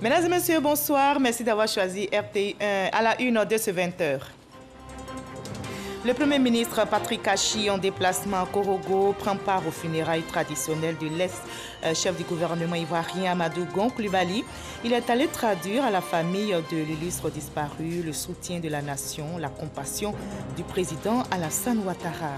Mesdames et messieurs, bonsoir. Merci d'avoir choisi RTI1 à la une de ce 20h. Le Premier ministre Patrick Achi, en déplacement à Korogo, prend part aux funérailles traditionnelles de l'ex-chef du gouvernement ivoirien Amadou Gon Coulibaly. Il est allé traduire à la famille de l'illustre disparu le soutien de la nation, la compassion du président Alassane Ouattara.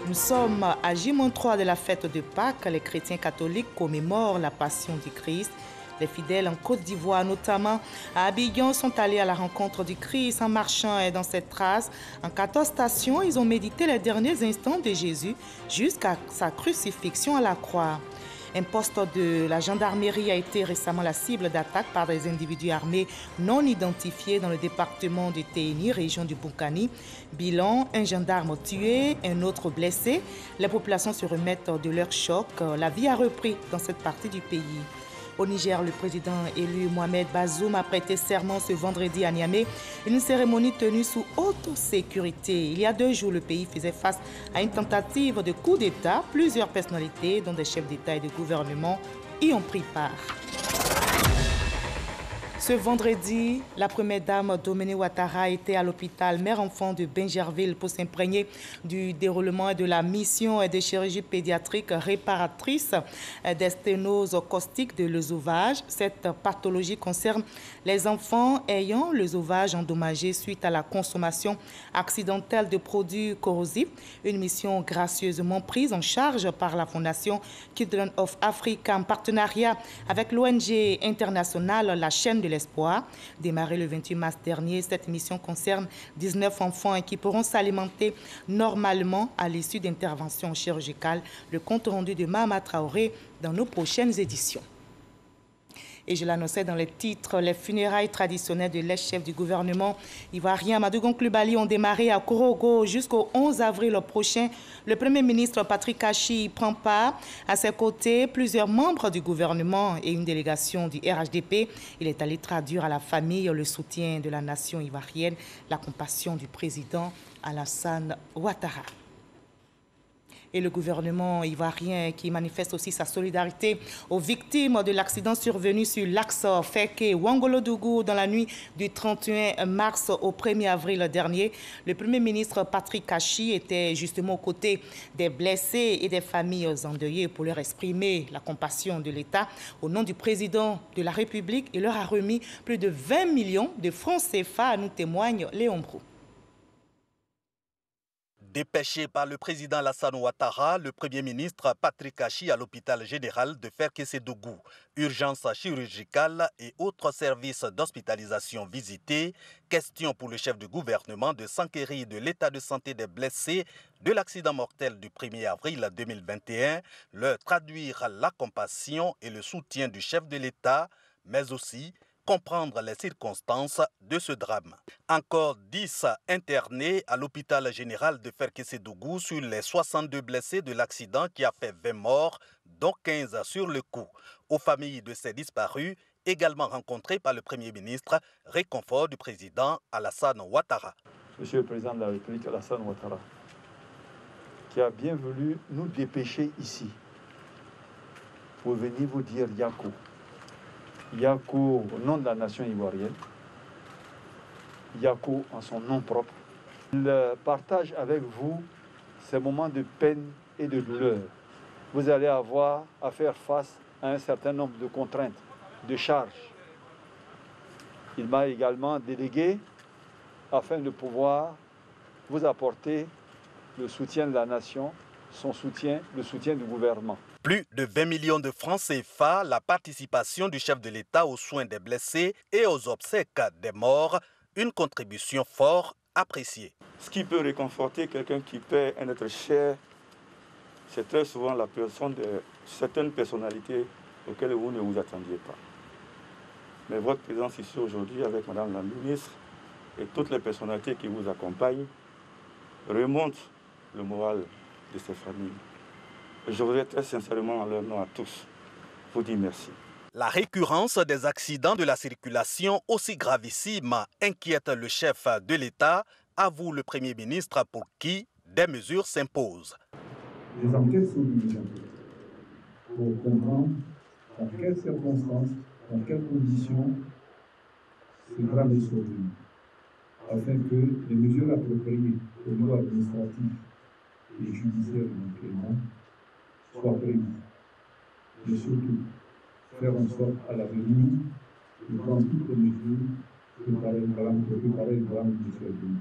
Nous sommes à J-3 de la fête de Pâques. Les chrétiens catholiques commémorent la passion du Christ. Les fidèles en Côte d'Ivoire, notamment à Abidjan, sont allés à la rencontre du Christ en marchant dans cette trace. En 14 stations, ils ont médité les derniers instants de Jésus jusqu'à sa crucifixion à la croix. Un poste de la gendarmerie a été récemment la cible d'attaques par des individus armés non identifiés dans le département de Téhéni, région du Boukani. Bilan, un gendarme tué, un autre blessé. Les populations se remettent de leur choc. La vie a repris dans cette partie du pays. Au Niger, le président élu Mohamed Bazoum a prêté serment ce vendredi à Niamey, une cérémonie tenue sous haute sécurité. Il y a 2 jours, le pays faisait face à une tentative de coup d'État. Plusieurs personnalités, dont des chefs d'État et de gouvernement, y ont pris part. Ce vendredi, la première dame Dominique Ouattara était à l'hôpital mère-enfant de Bingerville pour s'imprégner du déroulement de la mission de chirurgie pédiatrique réparatrice des sténoses caustiques de l'œsophage. Cette pathologie concerne les enfants ayant l'œsophage endommagé suite à la consommation accidentelle de produits corrosifs. Une mission gracieusement prise en charge par la Fondation Children of Africa en partenariat avec l'ONG internationale La Chaîne de l'Espoir. Démarrée le 28 mars dernier, cette mission concerne 19 enfants qui pourront s'alimenter normalement à l'issue d'interventions chirurgicales. Le compte rendu de Mahama Traoré dans nos prochaines éditions. Et je l'annonçais dans les titres, les funérailles traditionnelles de l'ex-chef du gouvernement ivoirien Amadou Gon Coulibaly ont démarré à Korogo jusqu'au 11 avril prochain. Le Premier ministre Patrick Achi prend part. À ses côtés, plusieurs membres du gouvernement et une délégation du RHDP. Il est allé traduire à la famille le soutien de la nation ivoirienne, la compassion du président Alassane Ouattara. Et le gouvernement ivoirien qui manifeste aussi sa solidarité aux victimes de l'accident survenu sur l'axe Feke-Ouangolodougou dans la nuit du 31 mars au 1er avril dernier. Le Premier ministre Patrick Achi était justement aux côtés des blessés et des familles endeuillées pour leur exprimer la compassion de l'État au nom du président de la République. Il leur a remis plus de 20 millions de francs CFA, nous témoigne Léon Brou. Dépêché par le président Alassane Ouattara, le Premier ministre Patrick Achi à l'hôpital général de Feke-Sédougou. Urgence chirurgicale et autres services d'hospitalisation visités. Question pour le chef du gouvernement de s'enquérir de l'état de santé des blessés de l'accident mortel du 1er avril 2021, leur traduire la compassion et le soutien du chef de l'État, mais aussi comprendre les circonstances de ce drame. Encore 10 internés à l'hôpital général de Feke-Sédougou sur les 62 blessés de l'accident qui a fait 20 morts, dont 15 sur le coup. Aux familles de ces disparus, également rencontrées par le Premier ministre, réconfort du président Alassane Ouattara. Monsieur le président de la République Alassane Ouattara, qui a bien voulu nous dépêcher ici pour venir vous dire Yako. Yako au nom de la nation ivoirienne, Yako en son nom propre. Il partage avec vous ces moments de peine et de douleur. Vous allez avoir à faire face à un certain nombre de contraintes, de charges. Il m'a également délégué afin de pouvoir vous apporter le soutien de la nation, son soutien, le soutien du gouvernement. Plus de 20 millions de francs CFA, la participation du chef de l'État aux soins des blessés et aux obsèques des morts, une contribution fort appréciée. Ce qui peut réconforter quelqu'un qui perd un être cher, c'est très souvent la personne de certaines personnalités auxquelles vous ne vous attendiez pas. Mais votre présence ici aujourd'hui avec Madame la ministre et toutes les personnalités qui vous accompagnent remonte le moral de ces familles. Je voudrais très sincèrement, en leur nom à tous, vous dire merci. La récurrence des accidents de la circulation aussi gravissime inquiète le chef de l'État, avoue le Premier ministre pour qui des mesures s'imposent. Les enquêtes sont diligentées pour comprendre dans quelles circonstances dans quelles conditions ce drame est survenu, afin que les mesures appropriées au niveau administratif et judiciaire éventuellement soient prises. Et surtout, faire en sorte à l'avenir de prendre toutes les mesures pour préparer le drame qui soit venu.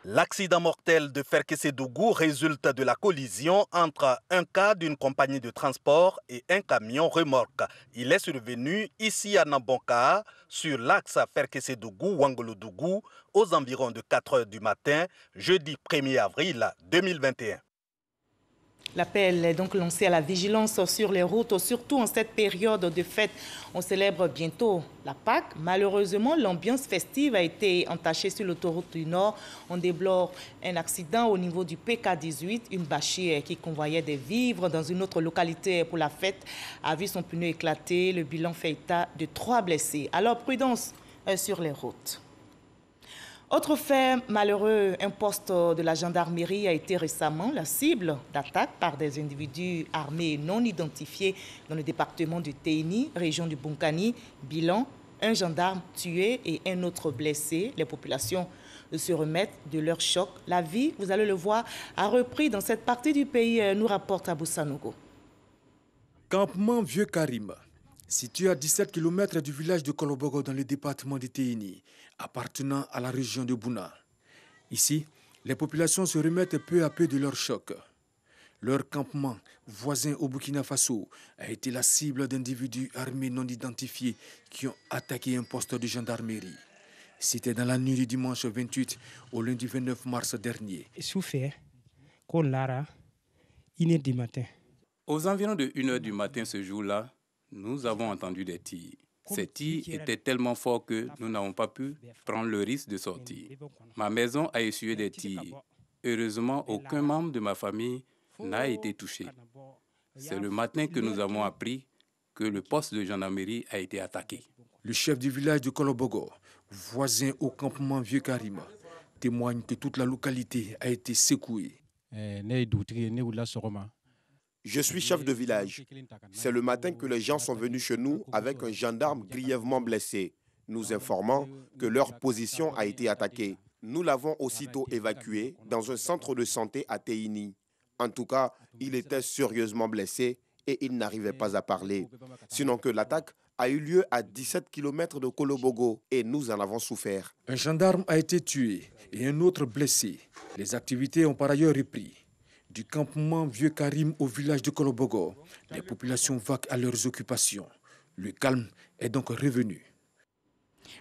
L'accident mortel de Ferkessédougou résulte de la collision entre un cas d'une compagnie de transport et un camion remorque. Il est survenu ici à Nambonka, sur l'axe Ferkessédougou-Wangolodougou, aux environs de 4 h du matin, jeudi 1er avril 2021. L'appel est donc lancé à la vigilance sur les routes, surtout en cette période de fête. On célèbre bientôt la Pâques. Malheureusement, l'ambiance festive a été entachée sur l'autoroute du Nord. On déplore un accident au niveau du PK18. Une bâchée qui convoyait des vivres dans une autre localité pour la fête a vu son pneu éclater. Le bilan fait état de 3 blessés. Alors, prudence sur les routes. Autre fait malheureux, un poste de la gendarmerie a été récemment la cible d'attaque par des individus armés non identifiés dans le département du Téini, région du Bonkani. Bilan, un gendarme tué et un autre blessé. Les populations se remettent de leur choc. La vie, vous allez le voir, a repris dans cette partie du pays, nous rapporte Abou Sanogo. Campement Vieux Karim, situé à 17 km du village de Kolobogo dans le département du Téini, appartenant à la région de Bouna. Ici, les populations se remettent peu à peu de leur choc. Leur campement, voisin au Burkina Faso, a été la cible d'individus armés non identifiés qui ont attaqué un poste de gendarmerie. C'était dans la nuit du dimanche 28 au lundi 29 mars dernier. Aux environs de 1 h du matin ce jour-là, nous avons entendu des tirs. Ces tirs étaient tellement forts que nous n'avons pas pu prendre le risque de sortir. Ma maison a essuyé des tirs. Heureusement, aucun membre de ma famille n'a été touché. C'est le matin que nous avons appris que le poste de gendarmerie a été attaqué. Le chef du village de Kolobogo, voisin au campement Vieux Karim, témoigne que toute la localité a été secouée. Je suis chef de village. C'est le matin que les gens sont venus chez nous avec un gendarme grièvement blessé, nous informant que leur position a été attaquée. Nous l'avons aussitôt évacué dans un centre de santé à Téini. En tout cas, il était sérieusement blessé et il n'arrivait pas à parler. Sinon que l'attaque a eu lieu à 17 km de Kolobogo et nous en avons souffert. Un gendarme a été tué et un autre blessé. Les activités ont par ailleurs repris. Du campement Vieux Karim au village de Kolobogo, les populations vaquent à leurs occupations. Le calme est donc revenu.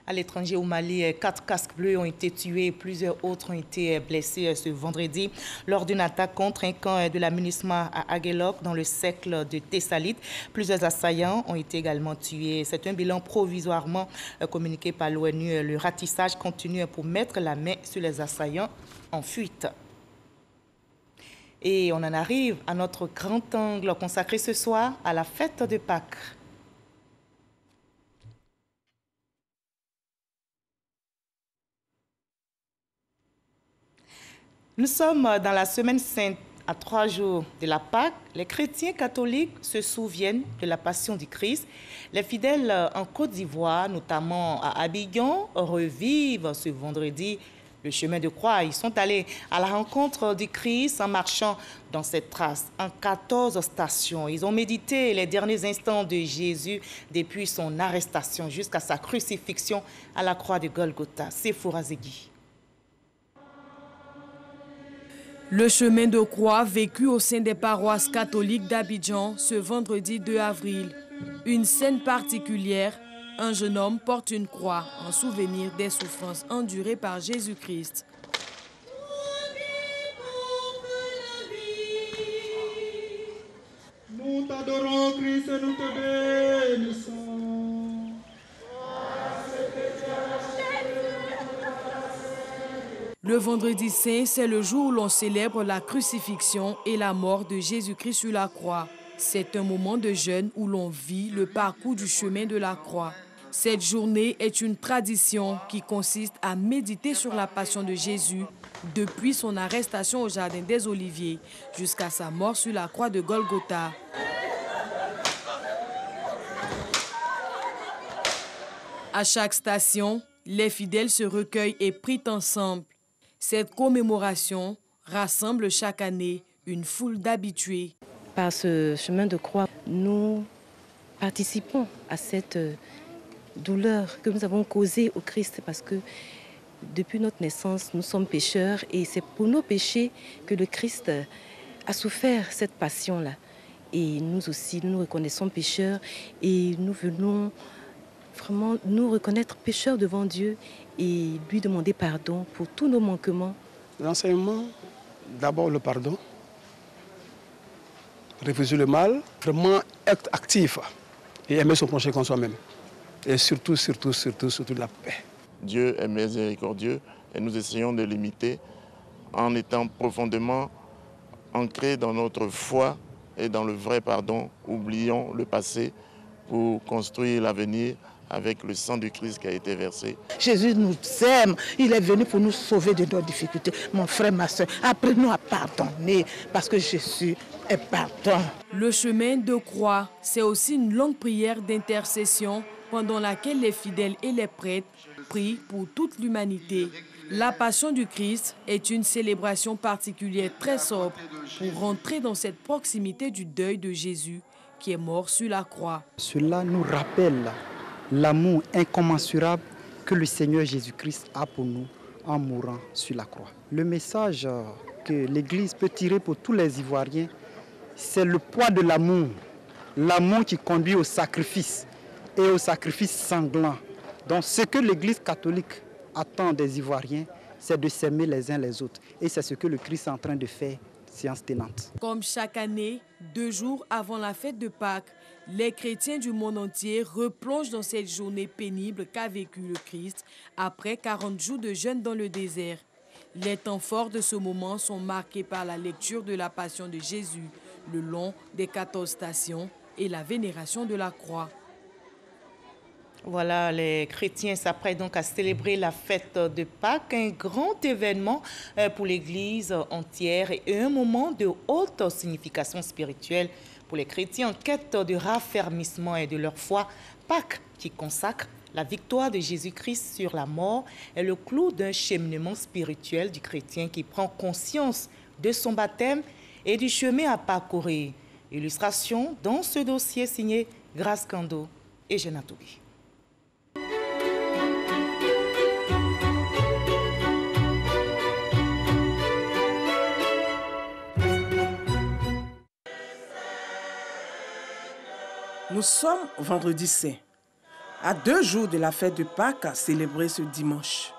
À l'étranger au Mali, 4 casques bleus ont été tués et plusieurs autres ont été blessés ce vendredi lors d'une attaque contre un camp de la MINUSMA à Aguelok dans le cercle de Tessalit. Plusieurs assaillants ont été également tués. C'est un bilan provisoirement communiqué par l'ONU. Le ratissage continue pour mettre la main sur les assaillants en fuite. Et on en arrive à notre grand angle consacré ce soir à la fête de Pâques. Nous sommes dans la semaine sainte. À 3 jours de la Pâques, les chrétiens catholiques se souviennent de la passion du Christ. Les fidèles en Côte d'Ivoire, notamment à Abidjan, revivent ce vendredi le chemin de croix. Ils sont allés à la rencontre du Christ en marchant dans cette trace en 14 stations. Ils ont médité les derniers instants de Jésus depuis son arrestation jusqu'à sa crucifixion à la croix de Golgotha. C'est Fourazegui. Le chemin de croix vécu au sein des paroisses catholiques d'Abidjan ce vendredi 2 avril. Une scène particulière. Un jeune homme porte une croix en souvenir des souffrances endurées par Jésus-Christ. Nous t'adorons, Christ, et nous te bénissons. Le vendredi saint, c'est le jour où l'on célèbre la crucifixion et la mort de Jésus-Christ sur la croix. C'est un moment de jeûne où l'on vit le parcours du chemin de la croix. Cette journée est une tradition qui consiste à méditer sur la passion de Jésus depuis son arrestation au Jardin des Oliviers jusqu'à sa mort sur la croix de Golgotha. À chaque station, les fidèles se recueillent et prient ensemble. Cette commémoration rassemble chaque année une foule d'habitués. Par ce chemin de croix, nous participons à cette douleur que nous avons causée au Christ parce que depuis notre naissance, nous sommes pécheurs et c'est pour nos péchés que le Christ a souffert cette passion-là. Et nous aussi, nous nous reconnaissons pécheurs et nous venons vraiment nous reconnaître pécheurs devant Dieu et lui demander pardon pour tous nos manquements. L'enseignement, d'abord le pardon, refuser le mal, vraiment être actif et aimer son prochain comme soi-même. Et surtout la paix. Dieu est miséricordieux et nous essayons de l'imiter en étant profondément ancrés dans notre foi et dans le vrai pardon. Oublions le passé pour construire l'avenir avec le sang du Christ qui a été versé. Jésus nous aime, il est venu pour nous sauver de nos difficultés. Mon frère, ma soeur, apprenons à pardonner parce que Jésus est pardon. Le chemin de croix, c'est aussi une longue prière d'intercession pendant laquelle les fidèles et les prêtres prient pour toute l'humanité. La Passion du Christ est une célébration particulière très sobre pour rentrer dans cette proximité du deuil de Jésus qui est mort sur la croix. Cela nous rappelle l'amour incommensurable que le Seigneur Jésus-Christ a pour nous en mourant sur la croix. Le message que l'Église peut tirer pour tous les Ivoiriens, c'est le poids de l'amour. L'amour qui conduit au sacrifice et au sacrifice sanglant. Donc ce que l'Église catholique attend des Ivoiriens, c'est de s'aimer les uns les autres. Et c'est ce que le Christ est en train de faire, séance tenante. Comme chaque année, 2 jours avant la fête de Pâques, les chrétiens du monde entier replongent dans cette journée pénible qu'a vécu le Christ après 40 jours de jeûne dans le désert. Les temps forts de ce moment sont marqués par la lecture de la Passion de Jésus, le long des 14 stations et la vénération de la croix. Voilà, les chrétiens s'apprêtent donc à célébrer la fête de Pâques, un grand événement pour l'Église entière et un moment de haute signification spirituelle pour les chrétiens en quête de raffermissement et de leur foi. Pâques qui consacre la victoire de Jésus-Christ sur la mort est le clou d'un cheminement spirituel du chrétien qui prend conscience de son baptême et du chemin à parcourir. Illustration dans ce dossier signé Grace Kando et Jenna Toubi. Nous sommes vendredi saint, à 2 jours de la fête de Pâques célébrée ce dimanche.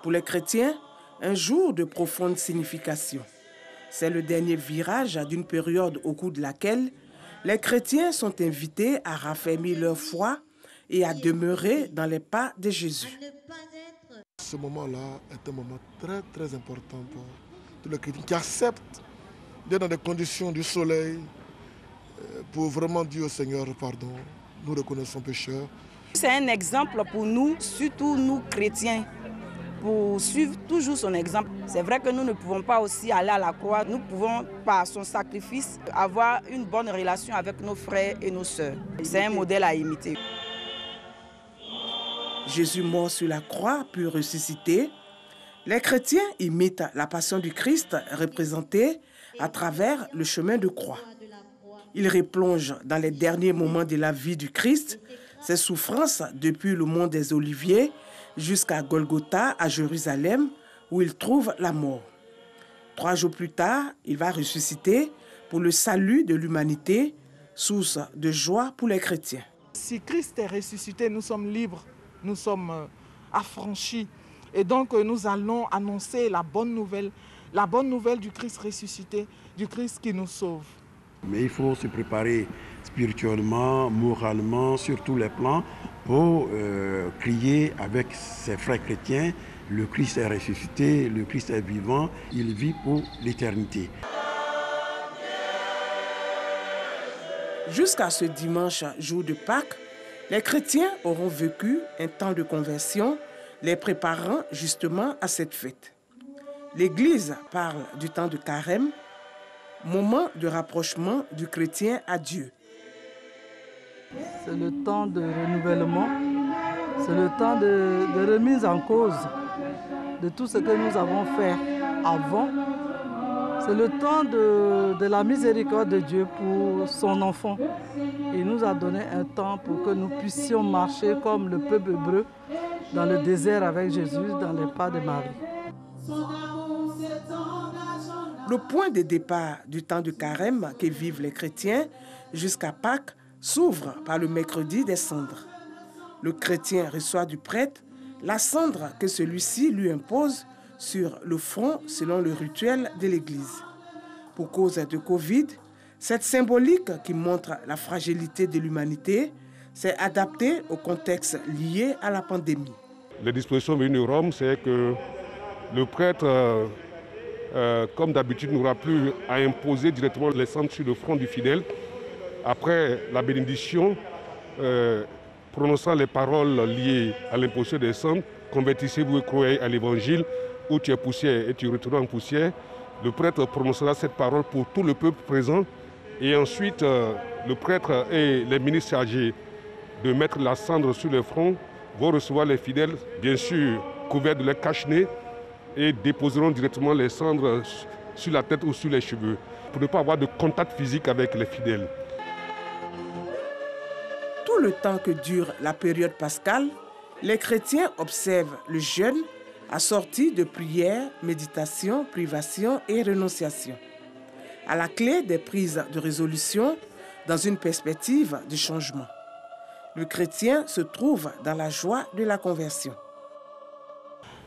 Pour les chrétiens, un jour de profonde signification. C'est le dernier virage d'une période au cours de laquelle les chrétiens sont invités à raffermir leur foi et à demeurer dans les pas de Jésus. Ce moment-là est un moment très très important pour tous les chrétiens qui acceptent d'être dans des conditions du soleil, pour vraiment dire au Seigneur, pardon, nous reconnaissons pécheurs. C'est un exemple pour nous, surtout nous chrétiens, pour suivre toujours son exemple. C'est vrai que nous ne pouvons pas aussi aller à la croix, nous pouvons par son sacrifice avoir une bonne relation avec nos frères et nos sœurs. C'est un modèle à imiter. Jésus mort sur la croix puis ressuscité, les chrétiens imitent la passion du Christ représentée à travers le chemin de croix. Il replonge dans les derniers moments de la vie du Christ, ses souffrances depuis le mont des Oliviers jusqu'à Golgotha à Jérusalem où il trouve la mort. 3 jours plus tard, il va ressusciter pour le salut de l'humanité, source de joie pour les chrétiens. Si Christ est ressuscité, nous sommes libres, nous sommes affranchis. Et donc nous allons annoncer la bonne nouvelle du Christ ressuscité, du Christ qui nous sauve. Mais il faut se préparer spirituellement, moralement, sur tous les plans, pour crier avec ses frères chrétiens, le Christ est ressuscité, le Christ est vivant, il vit pour l'éternité. Jusqu'à ce dimanche, jour de Pâques, les chrétiens auront vécu un temps de conversion, les préparant justement à cette fête. L'Église parle du temps de carême, moment de rapprochement du chrétien à Dieu. C'est le temps de renouvellement, C'est le temps de remise en cause de tout ce que nous avons fait avant. C'est le temps de la miséricorde de Dieu pour son enfant. Il nous a donné un temps pour que nous puissions marcher comme le peuple hébreu dans le désert avec Jésus, dans les pas de Marie. Le point de départ du temps de carême que vivent les chrétiens jusqu'à Pâques s'ouvre par le mercredi des cendres. Le chrétien reçoit du prêtre la cendre que celui-ci lui impose sur le front selon le rituel de l'Église. Pour cause de Covid, cette symbolique qui montre la fragilité de l'humanité s'est adaptée au contexte lié à la pandémie. Les dispositions venues de Rome, c'est que le prêtre, comme d'habitude, n'aura plus à imposer directement les cendres sur le front du fidèle. Après la bénédiction, prononçant les paroles liées à l'imposition des cendres, convertissez-vous et croyez à l'évangile, où tu es poussière et tu retournes en poussière. Le prêtre prononcera cette parole pour tout le peuple présent. Et ensuite, le prêtre et les ministres chargés de mettre la cendre sur le front vont recevoir les fidèles, bien sûr couverts de leur cache-nez, et déposeront directement les cendres sur la tête ou sur les cheveux, pour ne pas avoir de contact physique avec les fidèles. Tout le temps que dure la période pascale, les chrétiens observent le jeûne assorti de prières, méditation, privation et renonciation. À la clé des prises de résolution dans une perspective de changement. Le chrétien se trouve dans la joie de la conversion.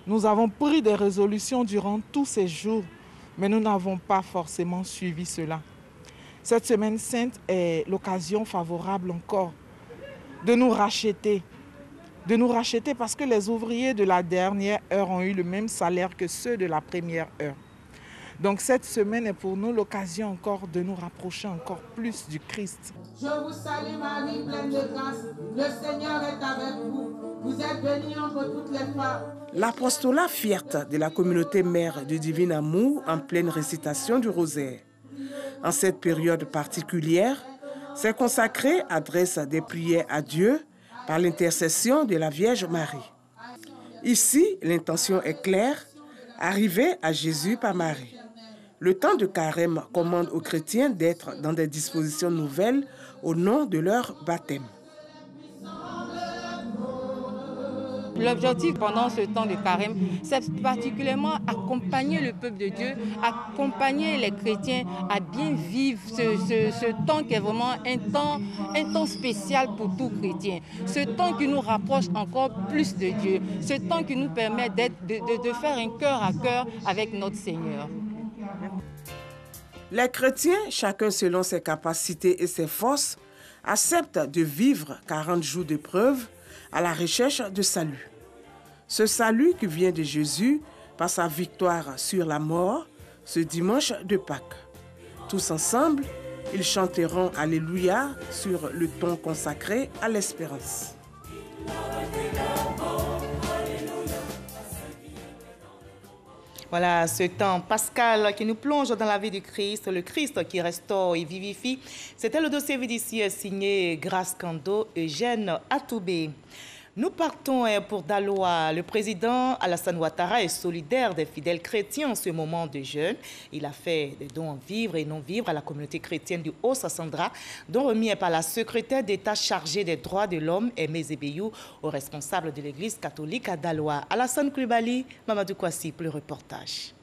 Nous avons pris des résolutions durant tous ces jours, mais nous n'avons pas forcément suivi cela. Cette semaine sainte est l'occasion favorable encore de nous racheter. De nous racheter parce que les ouvriers de la dernière heure ont eu le même salaire que ceux de la première heure. Donc cette semaine est pour nous l'occasion encore de nous rapprocher encore plus du Christ. Je vous salue Marie, pleine de grâce. Le Seigneur est avec vous. Vous êtes bénie entre toutes les femmes. L'apostolat fierte de la communauté mère du divin amour en pleine récitation du rosaire. En cette période particulière, ces consacrés adressent des prières à Dieu par l'intercession de la Vierge Marie. Ici, l'intention est claire, arriver à Jésus par Marie. Le temps de carême commande aux chrétiens d'être dans des dispositions nouvelles au nom de leur baptême. L'objectif pendant ce temps de carême, c'est particulièrement accompagner le peuple de Dieu, accompagner les chrétiens à bien vivre ce temps qui est vraiment un temps spécial pour tout chrétien. Ce temps qui nous rapproche encore plus de Dieu, ce temps qui nous permet de faire un cœur à cœur avec notre Seigneur. Les chrétiens, chacun selon ses capacités et ses forces, acceptent de vivre 40 jours d'épreuve à la recherche de salut. Ce salut qui vient de Jésus par sa victoire sur la mort ce dimanche de Pâques. Tous ensemble, ils chanteront Alléluia sur le ton consacré à l'espérance. Voilà ce temps pascal qui nous plonge dans la vie du Christ, le Christ qui restaure et vivifie. C'était le dossier VDC signé Grace Kando et Eugène Atoubé. Nous partons pour Daloa. Le président Alassane Ouattara est solidaire des fidèles chrétiens en ce moment de jeûne. Il a fait des dons en vivres et non-vivres à la communauté chrétienne du Haut-Sassandra, dont remis par la secrétaire d'État chargée des droits de l'homme, Aimé Zébéyou, au responsable de l'église catholique à Daloa. Alassane Koulibaly, Mamadou Kouassi, pour le reportage.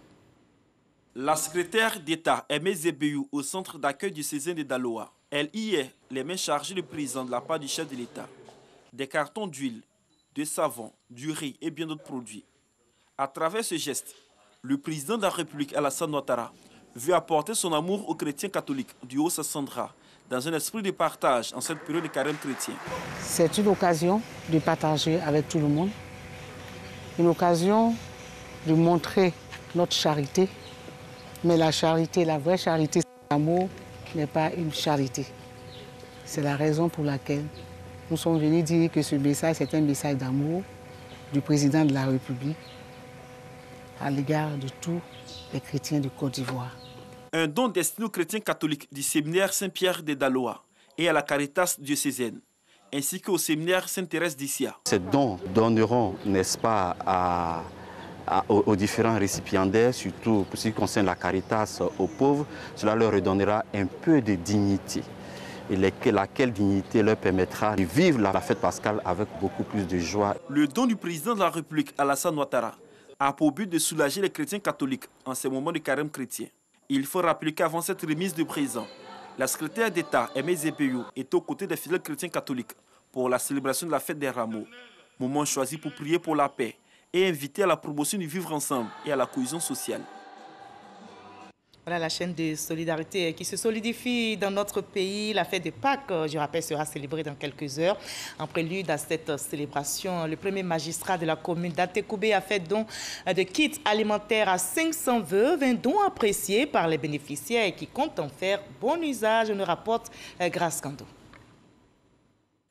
La secrétaire d'État Aimé Zébéyou au centre d'accueil du Césaire de Daloa. Elle y est les mains chargées de prison de la part du chef de l'État. Des cartons d'huile, de savon, du riz et bien d'autres produits. À travers ce geste, le président de la République, Alassane Ouattara, veut apporter son amour aux chrétiens catholiques du Haut-Sassandra dans un esprit de partage en cette période de carême chrétien. C'est une occasion de partager avec tout le monde, une occasion de montrer notre charité. Mais la charité, la vraie charité, l'amour n'est pas une charité. C'est la raison pour laquelle nous sommes venus dire que ce message, c'est un message d'amour du président de la République à l'égard de tous les chrétiens de Côte d'Ivoire. Un don destiné aux chrétiens catholiques du séminaire Saint-Pierre de Daloa et à la Caritas diocésaine. ainsi qu'au séminaire Sainte-Thérèse d'Issia. Ces dons donneront, n'est-ce pas, aux différents récipiendaires, surtout pour ce qui concerne la Caritas aux pauvres, cela leur redonnera un peu de dignité. Et laquelle dignité leur permettra de vivre la fête pascale avec beaucoup plus de joie. Le don du président de la République, Alassane Ouattara, a pour but de soulager les chrétiens catholiques en ces moments de carême chrétien. Il faut rappeler qu'avant cette remise de présents, la secrétaire d'État, Aimé Zébéyou, est aux côtés des fidèles chrétiens catholiques pour la célébration de la fête des Rameaux, moment choisi pour prier pour la paix et inviter à la promotion du vivre ensemble et à la cohésion sociale. Voilà la chaîne de solidarité qui se solidifie dans notre pays. La fête de Pâques, je rappelle, sera célébrée dans quelques heures. En prélude à cette célébration, le premier magistrat de la commune d'Atekoubé a fait don de kits alimentaires à 500 veuves, un don apprécié par les bénéficiaires et qui comptent en faire bon usage, nous rapporte Grace Kando.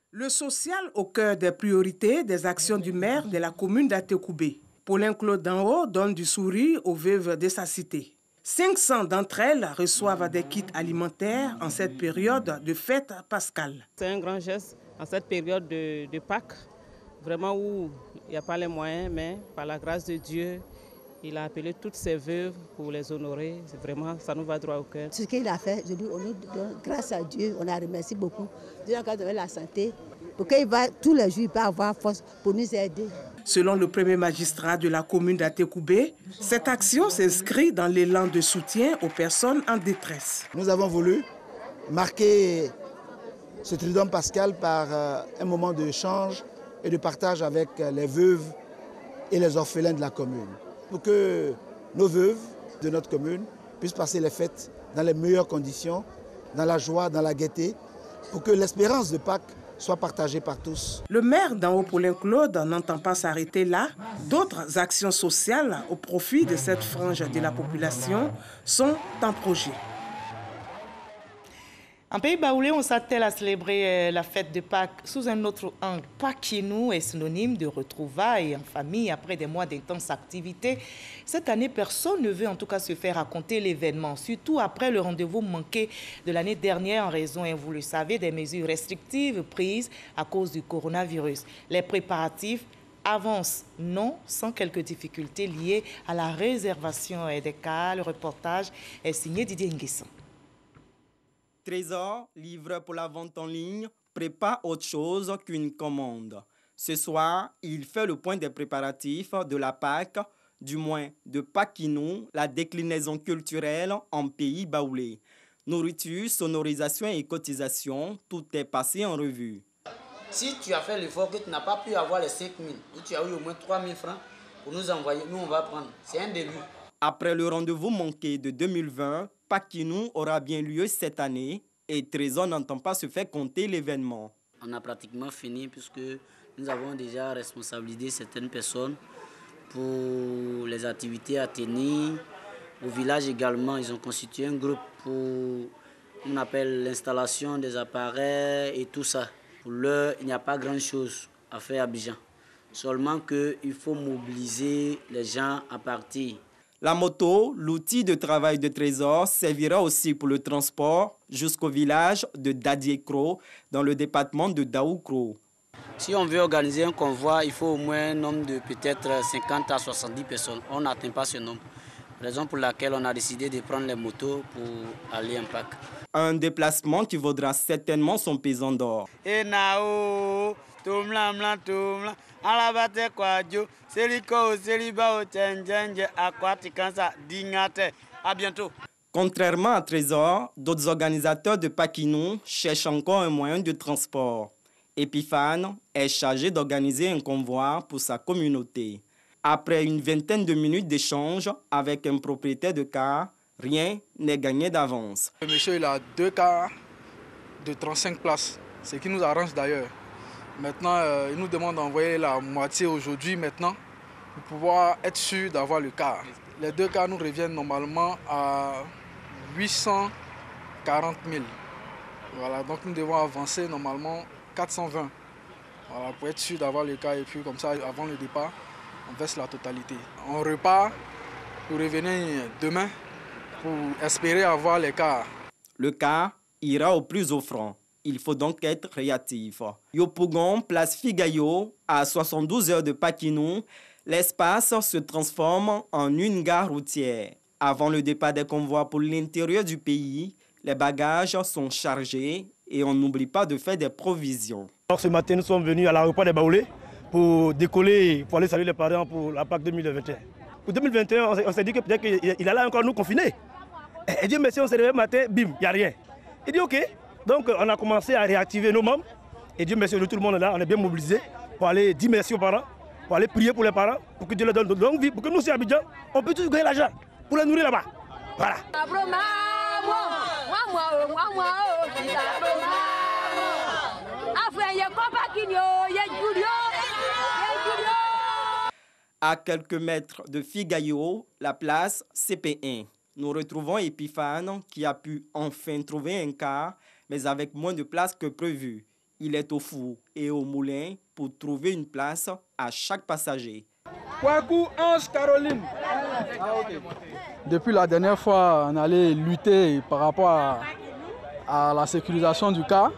Le social au cœur des priorités des actions du maire de la commune d'Atekoubé. Paulin Claude Danho donne du sourire aux veuves de sa cité. 500 d'entre elles reçoivent des kits alimentaires en cette période de fête pascale. C'est un grand geste en cette période de Pâques, vraiment où il n'y a pas les moyens, mais par la grâce de Dieu, il a appelé toutes ses veuves pour les honorer. Vraiment, ça nous va droit au cœur. Ce qu'il a fait, je dis, grâce à Dieu, on a remercié beaucoup. Dieu a donné la santé, pour qu'il va tous les jours pas avoir force pour nous aider. Selon le premier magistrat de la commune d'Atekoubé, cette action s'inscrit dans l'élan de soutien aux personnes en détresse. Nous avons voulu marquer ce triduum pascal par un moment d'échange et de partage avec les veuves et les orphelins de la commune, pour que nos veuves de notre commune puissent passer les fêtes dans les meilleures conditions, dans la joie, dans la gaieté, pour que l'espérance de Pâques soit partagée par tous. Le maire d'Anho, Paulin Claude, n'entend pas s'arrêter là. D'autres actions sociales au profit de cette frange de la population sont en projet. En Pays Baoulé, on s'attelle à célébrer la fête de Pâques sous un autre angle. Pakinou est synonyme de retrouvailles en famille après des mois d'intenses activités. Cette année, personne ne veut en tout cas se faire raconter l'événement, surtout après le rendez-vous manqué de l'année dernière en raison, vous le savez, des mesures restrictives prises à cause du coronavirus. Les préparatifs avancent, non sans quelques difficultés liées à la réservation des cas. Le reportage est signé Didier Nguessan. Trésor, livre pour la vente en ligne, prépare autre chose qu'une commande. Ce soir, il fait le point des préparatifs de la Pâques, du moins de Pakinou, la déclinaison culturelle en Pays Baoulé. Nourriture, sonorisation et cotisation, tout est passé en revue. Si tu as fait l'effort que tu n'as pas pu avoir les 5 000, ou tu as eu au moins 3 000 francs pour nous envoyer, nous on va prendre. C'est un début. Après le rendez-vous manqué de 2020, Pakinou aura bien lieu cette année et Trésor n'entend pas se faire compter l'événement. On a pratiquement fini puisque nous avons déjà responsabilisé certaines personnes pour les activités à tenir. Au village également, ils ont constitué un groupe pour, on appelle l'installation des appareils et tout ça. Pour l'heure, il n'y a pas grand-chose à faire à Abidjan. Seulement qu'il faut mobiliser les gens à partir. La moto, l'outil de travail de Trésor, servira aussi pour le transport jusqu'au village de Dadiekro, dans le département de Daoukro. Si on veut organiser un convoi, il faut au moins un nombre de peut-être 50 à 70 personnes. On n'atteint pas ce nombre. Raison pour laquelle on a décidé de prendre les motos pour aller en Pâques. Un déplacement qui vaudra certainement son pesant d'or. À bientôt. Contrairement à Trésor, d'autres organisateurs de Pakinou cherchent encore un moyen de transport. Epiphane est chargé d'organiser un convoi pour sa communauté. Après une vingtaine de minutes d'échange avec un propriétaire de car, rien n'est gagné d'avance. Le monsieur il a 2 cars de 35 places, ce qui nous arrange d'ailleurs. Maintenant, il nous demande d'envoyer la moitié aujourd'hui maintenant pour pouvoir être sûr d'avoir le car. Les 2 cars nous reviennent normalement à 840 000. Voilà, donc nous devons avancer normalement 420. Voilà, pour être sûr d'avoir le car et puis comme ça, avant le départ, on verse la totalité. On repart pour revenir demain pour espérer avoir les cars. Le car ira au plus offrant. Il faut donc être créatif. Yopougon, place Figayo, à 72 heures de Paquinou, l'espace se transforme en une gare routière. Avant le départ des convois pour l'intérieur du pays, les bagages sont chargés et on n'oublie pas de faire des provisions. Alors, ce matin, nous sommes venus à l'aéroport de Baoulé pour décoller, pour aller saluer les parents pour la Pâques 2021. Pour 2021, on s'est dit que peut-être qu'il allait encore nous confiner. Et Dieu merci, on s'est réveillé le matin, bim, il n'y a rien. Il dit OK. Donc on a commencé à réactiver nos membres. Et Dieu merci, tout le monde est là, on est bien mobilisés pour aller dire merci aux parents, pour aller prier pour les parents, pour que Dieu leur donne de longue vie, pour que nous, aussi à Abidjan, on peut tous gagner l'argent pour les nourrir là-bas. Voilà. À quelques mètres de Figayo, la place CP1. Nous retrouvons Epiphane qui a pu enfin trouver un car, mais avec moins de place que prévu. Il est au four et au moulin pour trouver une place à chaque passager. Kwaku Ange Caroline. Depuis la dernière fois, on allait lutter par rapport à la sécurisation du car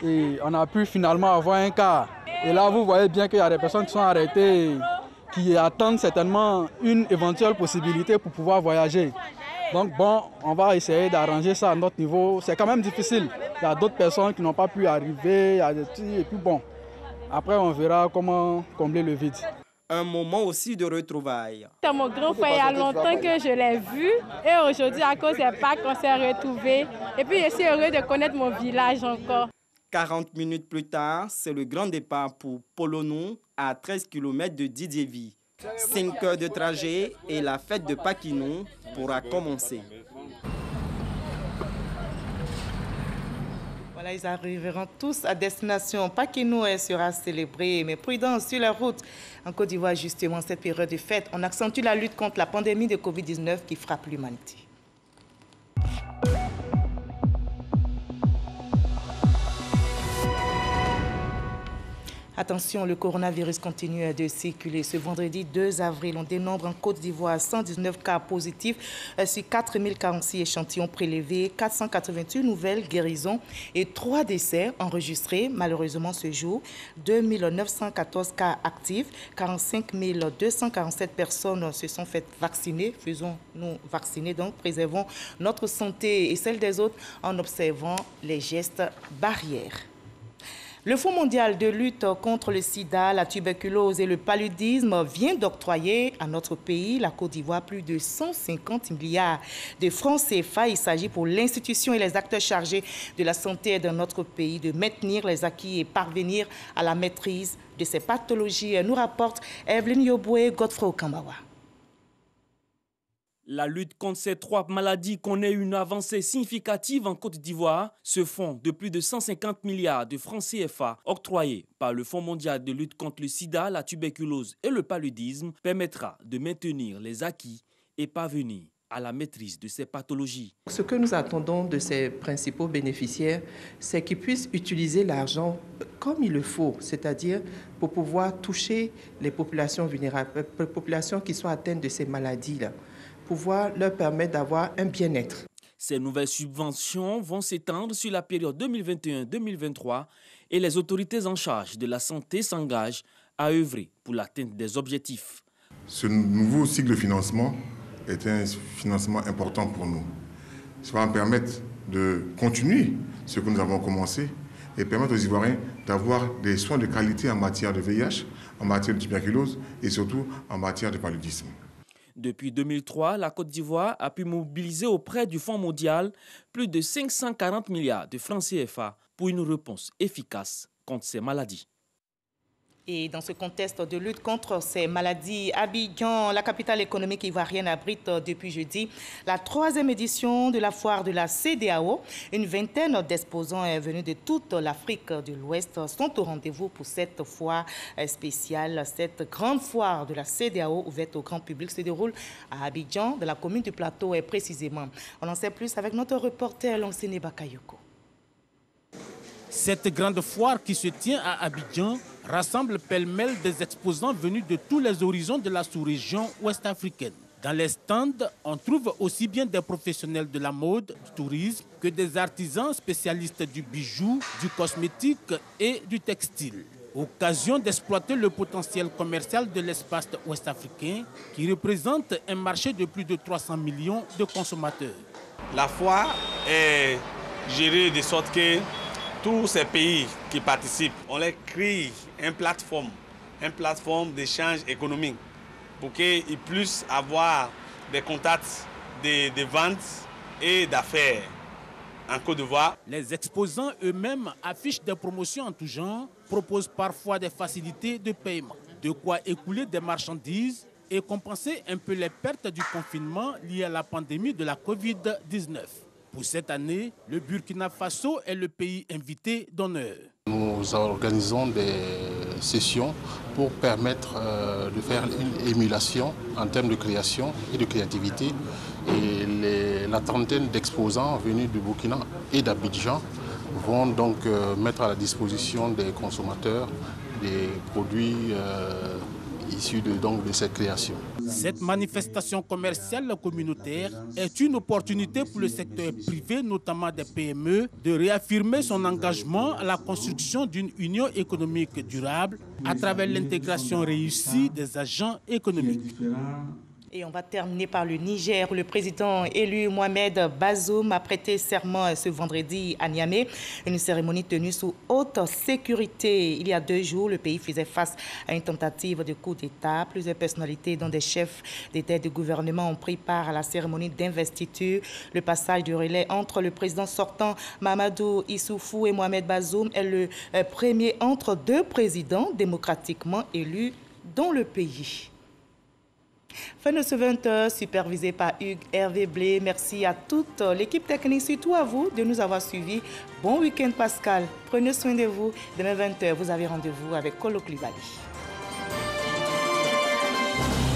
et on a pu finalement avoir un car. Et là, vous voyez bien qu'il y a des personnes qui sont arrêtées, qui attendent certainement une éventuelle possibilité pour pouvoir voyager. Donc bon, on va essayer d'arranger ça à notre niveau. C'est quand même difficile. Il y a d'autres personnes qui n'ont pas pu arriver, et puis bon, après on verra comment combler le vide. Un moment aussi de retrouvailles. C'est mon grand frère, il y a longtemps que je l'ai vu. Et aujourd'hui, à cause des Pâques, on s'est retrouvés. Et puis je suis heureux de connaître mon village encore. 40 minutes plus tard, c'est le grand départ pour Polonou, à 13 km de Didiéville. 5 heures de trajet et la fête de Paquinou pourra commencer. Voilà, ils arriveront tous à destination. Paquinou sera célébré, mais prudence sur la route. En Côte d'Ivoire, justement, cette période de fête, on accentue la lutte contre la pandémie de Covid-19 qui frappe l'humanité. Attention, le coronavirus continue de circuler. Ce vendredi 2 avril, on dénombre en Côte d'Ivoire 119 cas positifs sur 4046 échantillons prélevés, 488 nouvelles guérisons et 3 décès enregistrés malheureusement ce jour. 2914 cas actifs, 45 247 personnes se sont faites vacciner. Faisons-nous vacciner, donc préservons notre santé et celle des autres en observant les gestes barrières. Le Fonds mondial de lutte contre le sida, la tuberculose et le paludisme vient d'octroyer à notre pays, la Côte d'Ivoire, plus de 150 milliards de francs CFA. Il s'agit pour l'institution et les acteurs chargés de la santé dans notre pays de maintenir les acquis et parvenir à la maîtrise de ces pathologies, nous rapporte Evelyne Yoboué, Godfrey Okambawa. La lutte contre ces 3 maladies connaît une avancée significative en Côte d'Ivoire. Ce fonds de plus de 150 milliards de francs CFA octroyé par le Fonds mondial de lutte contre le sida, la tuberculose et le paludisme permettra de maintenir les acquis et parvenir à la maîtrise de ces pathologies. Ce que nous attendons de ces principaux bénéficiaires, c'est qu'ils puissent utiliser l'argent comme il le faut, c'est-à-dire pour pouvoir toucher les populations vulnérables, les populations qui sont atteintes de ces maladies-là, pouvoir leur permettre d'avoir un bien-être. Ces nouvelles subventions vont s'étendre sur la période 2021-2023 et les autorités en charge de la santé s'engagent à œuvrer pour l'atteinte des objectifs. Ce nouveau cycle de financement est un financement important pour nous. Ça va permettre de continuer ce que nous avons commencé et permettre aux Ivoiriens d'avoir des soins de qualité en matière de VIH, en matière de tuberculose et surtout en matière de paludisme. Depuis 2003, la Côte d'Ivoire a pu mobiliser auprès du Fonds mondial plus de 540 milliards de francs CFA pour une réponse efficace contre ces maladies. Et dans ce contexte de lutte contre ces maladies, Abidjan, la capitale économique ivoirienne, abrite depuis jeudi la 3e édition de la foire de la CEDEAO. Une vingtaine d'exposants venus de toute l'Afrique de l'Ouest sont au rendez-vous pour cette foire spéciale. Cette grande foire de la CEDEAO ouverte au grand public se déroule à Abidjan, dans la commune du Plateau précisément. On en sait plus avec notre reporter Lansene Bakayoko. Cette grande foire qui se tient à Abidjan rassemble pêle-mêle des exposants venus de tous les horizons de la sous-région ouest-africaine. Dans les stands, on trouve aussi bien des professionnels de la mode, du tourisme, que des artisans spécialistes du bijou, du cosmétique et du textile. Occasion d'exploiter le potentiel commercial de l'espace ouest-africain qui représente un marché de plus de 300 millions de consommateurs. La foire est gérée de sorte que tous ces pays qui participent, on leur crée une plateforme d'échange économique pour qu'ils puissent avoir des contacts de vente et d'affaires en Côte d'Ivoire. Les exposants eux-mêmes affichent des promotions en tout genre, proposent parfois des facilités de paiement, de quoi écouler des marchandises et compenser un peu les pertes du confinement liées à la pandémie de la Covid-19. Pour cette année, le Burkina Faso est le pays invité d'honneur. Nous organisons des sessions pour permettre de faire une émulation en termes de création et de créativité. Et la trentaine d'exposants venus du Burkina et d'Abidjan vont donc mettre à la disposition des consommateurs des produits issus de cette création. Cette manifestation commerciale communautaire est une opportunité pour le secteur privé, notamment des PME, de réaffirmer son engagement à la construction d'une union économique durable à travers l'intégration réussie des agents économiques. Et on va terminer par le Niger, où le président élu Mohamed Bazoum a prêté serment ce vendredi à Niamey. Une cérémonie tenue sous haute sécurité. Il y a 2 jours, le pays faisait face à une tentative de coup d'État. Plusieurs personnalités, dont des chefs d'État et de gouvernement, ont pris part à la cérémonie d'investiture. Le passage du relais entre le président sortant Mahamadou Issoufou et Mohamed Bazoum est le premier entre 2 présidents démocratiquement élus dans le pays. Fin de ce 20h, supervisé par Hugues Hervé Blé. Merci à toute l'équipe technique, surtout à vous de nous avoir suivis. Bon week-end Pascal. Prenez soin de vous. Demain 20h, vous avez rendez-vous avec Kolo Klibali.